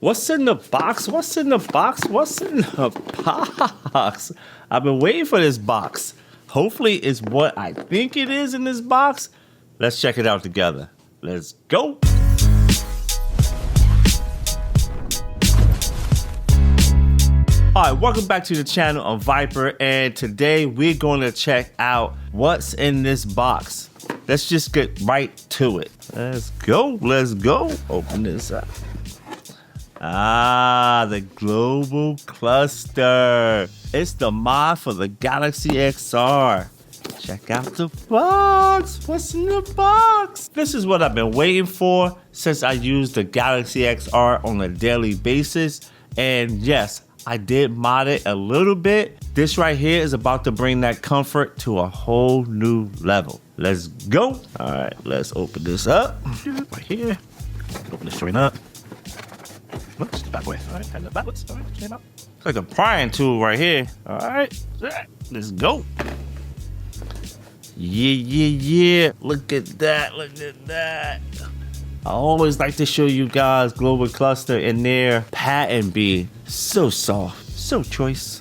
What's in the box? What's in the box? What's in the box? I've been waiting for this box. Hopefully it's what I think it is in this box. Let's check it out together. Let's go. All right, welcome back to the channel on Viper, and today we're going to check out what's in this box. Let's just get right to it. Let's go. Let's go. Open this up. Ah, the global cluster. It's the mod for the Galaxy XR. Check out the box. What's in the box? This is what I've been waiting for since I use the Galaxy XR on a daily basis. And yes, I did mod it a little bit. This right here is about to bring that comfort to a whole new level. Let's go. All right, let's open this up. Right here. Open this straight up. Whoops, backwards. All right, hand it backwards. All right, straight up. It's like a prying tool right here. All right, let's go. Yeah. Look at that. Look at that. I always like to show you guys global cluster in their pattern be so soft, so choice.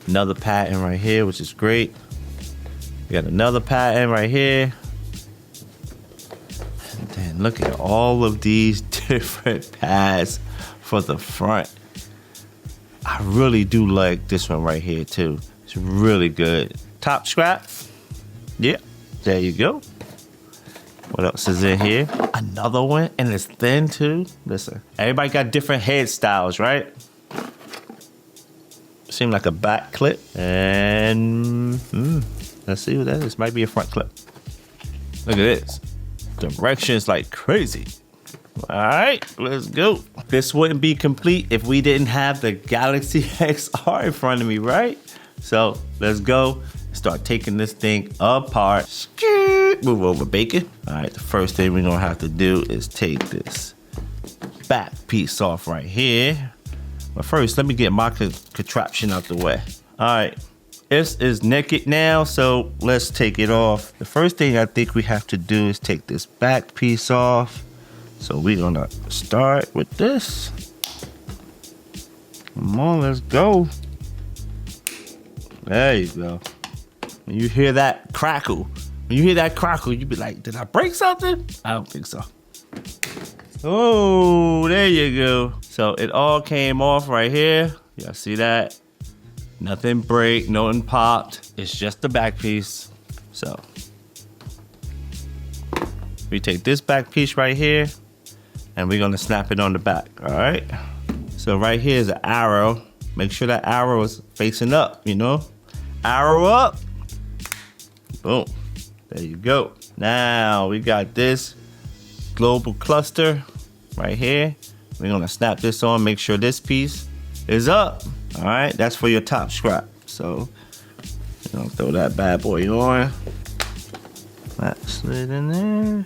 Another pattern right here, which is great. We got another pattern right here. And then look at all of these different pads for the front. I really do like this one right here too. It's really good. Top strap. Yeah, there you go. What else is in here? Another one, and it's thin too. Listen, everybody got different hairstyles, right? Seems like a back clip, and let's see what that is. Might be a front clip. Look at this. Directions like crazy. All right, let's go. This wouldn't be complete if we didn't have the Galaxy XR in front of me, right? So let's go. Start taking this thing apart. Move over, bacon. All right, the first thing we're gonna have to do is take this back piece off right here. But first, let me get my contraption out the way. All right, this is naked now, so let's take it off. The first thing I think we have to do is take this back piece off. So we're gonna start with this. Come on, let's go. There you go. When you hear that crackle, you be like, did I break something? I don't think so. Oh, there you go. So it all came off right here. Y'all see that? Nothing break, nothing popped. It's just the back piece. So we take this back piece right here and we're gonna snap it on the back, all right? So right here is an arrow. Make sure that arrow is facing up, you know? Arrow up. Boom. There you go. Now we got this global cluster right here. We're gonna snap this on, make sure this piece is up. All right, that's for your top strap. So you're gonna throw that bad boy on. That slid in there.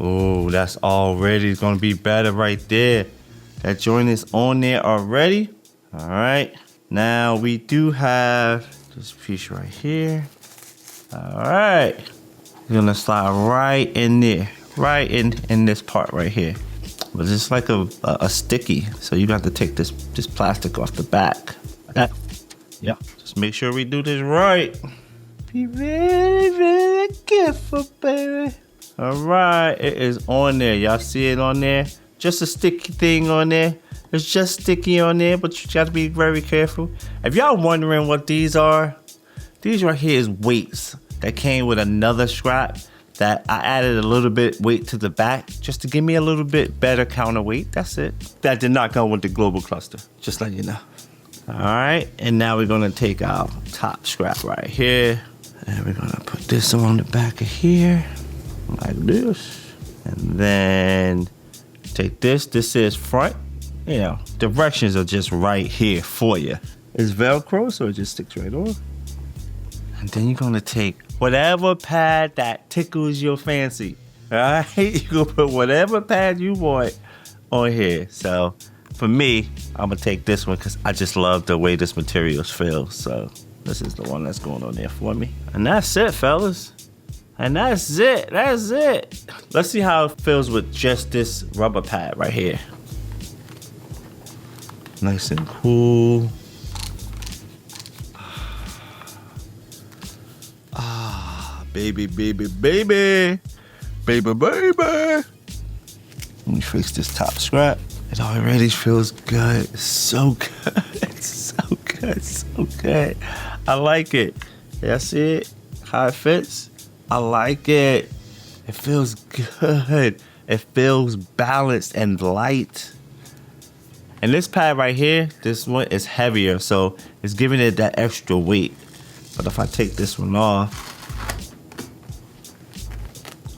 Oh, that's already gonna be better right there. That joint is on there already. All right, now we do have this piece right here. All right, we're gonna slide right in there, right in this part right here. But it's like a sticky, so you got to take this plastic off the back. That, yeah. Just make sure we do this right. Be very, very careful, baby. All right, it is on there. Y'all see it on there? Just a sticky thing on there. It's just sticky on there, but you got to be very careful. If y'all wondering what these are, these right here is weights that came with another strap that I added a little bit weight to the back just to give me a little bit better counterweight. That's it. That did not go with the global cluster, just letting you know. All right, and now we're gonna take our top strap right here, and we're gonna put this on the back of here, like this. And then take this. This is front. You know, directions are just right here for you. It's Velcro, so it just sticks right on. And then you're gonna take whatever pad that tickles your fancy. All right, you can put whatever pad you want on here. So for me, I'm gonna take this one because I just love the way this material feels. So this is the one that's going on there for me. And that's it, fellas. And that's it. That's it. Let's see how it feels with just this rubber pad right here. Nice and cool. Baby, baby, baby. Baby, baby. Let me fix this top strap. It already feels good. It's so good. It's so good. So good. I like it. Yeah, see it? How it fits? I like it. It feels good. It feels balanced and light. And this pad right here, this one is heavier, so it's giving it that extra weight. But if I take this one off,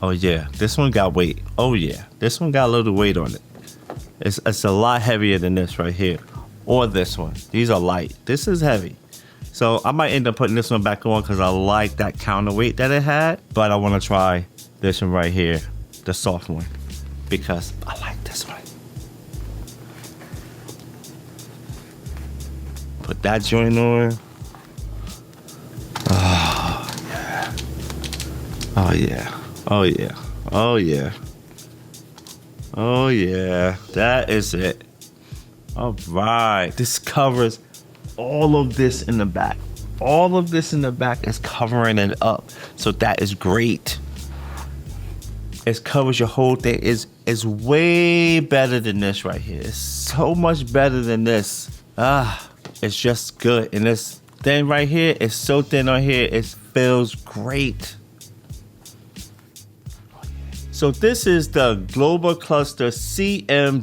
oh yeah, this one got weight. Oh yeah, this one got a little weight on it. It's a lot heavier than this right here, or this one. These are light. This is heavy. So I might end up putting this one back on because I like that counterweight that it had. But I want to try this one right here, the soft one, because I like this one. Put that joint on. Oh yeah. Oh yeah. Oh yeah. Oh yeah. Oh yeah. That is it. All right. This covers all of this in the back. All of this in the back is covering it up. So that is great. It covers your whole thing. It's way better than this right here. It's so much better than this. It's just good. And this thing right here is so thin on here. It feels great. So this is the Globular Cluster CMGXR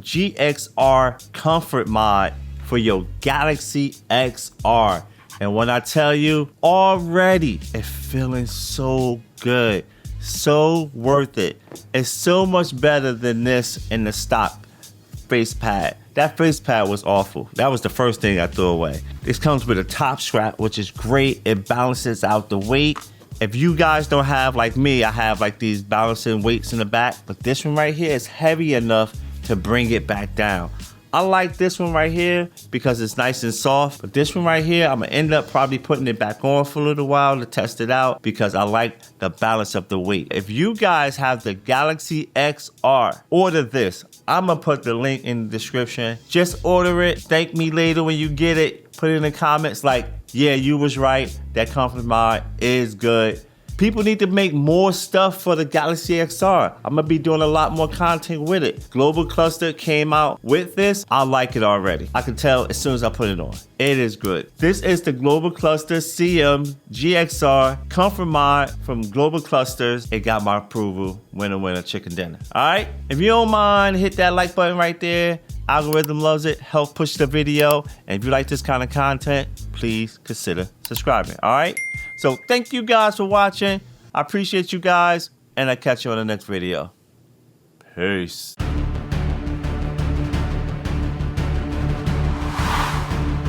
Comfort Mod for your Galaxy XR. And when I tell you, already it's feeling so good, so worth it. It's so much better than this in the stock face pad. That face pad was awful. That was the first thing I threw away. This comes with a top strap, which is great. It balances out the weight. If you guys don't have, like me, I have like these balancing weights in the back, but this one right here is heavy enough to bring it back down. I like this one right here because it's nice and soft, but this one right here, I'm gonna end up probably putting it back on for a little while to test it out because I like the balance of the weight. If you guys have the Galaxy XR, order this. I'm gonna put the link in the description. Just order it. Thank me later when you get it. Put it in the comments like, yeah, you was right. That Comfort Mod is good. People need to make more stuff for the Galaxy XR. I'm gonna be doing a lot more content with it. Globular Cluster came out with this. I like it already. I can tell as soon as I put it on. It is good. This is the Globular Cluster CMGXR Comfort Mod from Globular Clusters. It got my approval. Winner, winner, chicken dinner. All right? If you don't mind, hit that like button right there. Algorithm loves it. Help push the video. And if you like this kind of content, please consider subscribing. All right? So thank you guys for watching. I appreciate you guys, and I'll catch you on the next video. Peace.